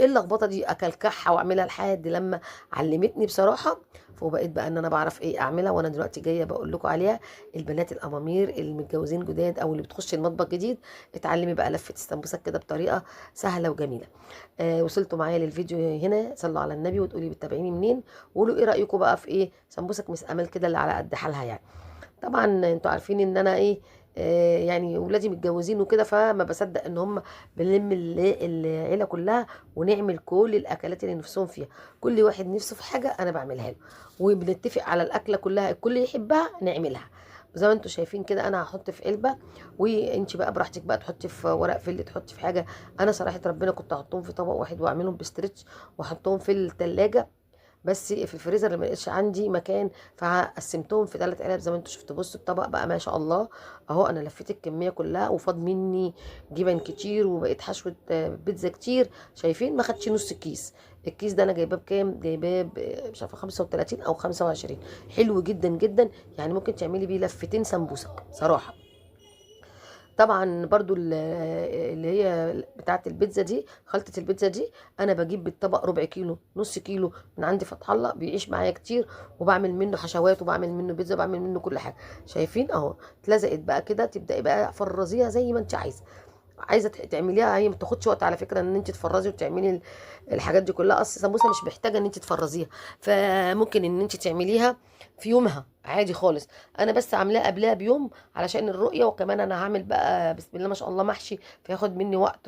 ايه اللخبطه دي، اكلكعها واعملها لحد لما علمتني بصراحه. فبقيت بقى ان انا بعرف ايه اعملها، وانا دلوقتي جايه بقول لكم عليها. البنات الامامير المتجوزين جداد او اللي بتخش المطبخ جديد، اتعلمي بقى لفه السمبوسك كده بطريقه سهله وجميله. وصلتوا معايا للفيديو هنا، صلوا على النبي وتقولي بتتابعيني منين، وقولوا ايه رايكم بقى في ايه سمبوسك مس امل كده اللي على قد حالها يعني. طبعا انتوا عارفين ان انا ايه، يعني ولادي متجوزين وكده، فما بصدق ان هم بنلم العيله كلها ونعمل كل الاكلات اللي نفسهم فيها. كل واحد نفسه في حاجه انا بعملها له، وبنتفق على الاكله كلها الكل يحبها نعملها. زي ما انتوا شايفين كده انا هحط في علبه، وانت بقى براحتك بقى تحطي في ورق فل، تحطي في حاجه. انا صراحه ربنا كنت احطهم في طبق واحد واعملهم بستريتش واحطهم في التلاجة، بس في الفريزر اللي ما لقيتش عندي مكان، فقسمتهم في 3 علب زي ما انتم شفتوا. بصوا الطبق بقى ما شاء الله اهو، انا لفيت الكميه كلها وفاض مني جبن كتير وبقيت حشوه بيتزا كتير. شايفين ما خدش نص الكيس. الكيس ده انا جايباه بكام؟ جايباه مش عارفه 35 او 25. حلو جدا جدا، يعني ممكن تعملي بيه لفتين سمبوسك صراحه. طبعا برضو اللي هي بتاعه البيتزا دي، خلطه البيتزا دي، انا بجيب بالطبق ربع كيلو نص كيلو من عندي فتح الله، بيعيش معايا كتير، وبعمل منه حشوات وبعمل منه بيتزا وبعمل منه كل حاجه. شايفين اهو اتلزقت بقى كده، تبداي بقى فرزيها زي ما انت عايزه. عايزه تعمليها، هي ما بتاخدش وقت على فكره ان انت تفرزي وتعملي الحاجات دي كلها. اصل السمبوسه مش محتاجه ان انت تفرزيها، فممكن ان انت تعمليها في يومها عادي خالص. انا بس عاملاها قبلها بيوم علشان الرؤيه، وكمان انا هعمل بقى بسم الله ما شاء الله محشي، فياخد مني وقت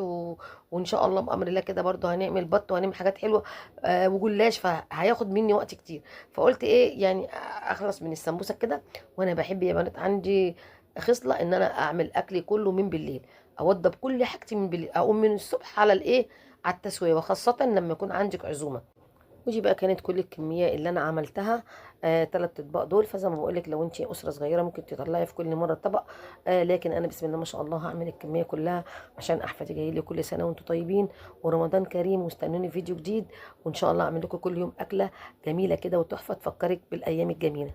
وان شاء الله بامر الله كده برضو هنعمل بط وهنعمل حاجات حلوه وجلاش، فهياخد مني وقت كتير. فقلت ايه يعني اخلص من السمبوسه كده. وانا بحب يا بنات عندي خصله ان انا اعمل اكلي كله من بالليل، اوضب كل حاجتي من بالليل، اقوم من الصبح على الايه، على التسويه، وخاصه لما يكون عندك عزومه. ودي بقى كانت كل الكميه اللي انا عملتها، 3 اطباق دول. فزي ما بقول لك لو انت اسره صغيره ممكن تطلعي في كل مره طبق، لكن انا بسم الله ما شاء الله هعمل الكميه كلها عشان احفادي جاي لي. كل سنه وانتم طيبين ورمضان كريم، واستنوني فيديو جديد، وان شاء الله اعمل لكم كل يوم اكله جميله كده وتحفه تفكرك بالايام الجميله.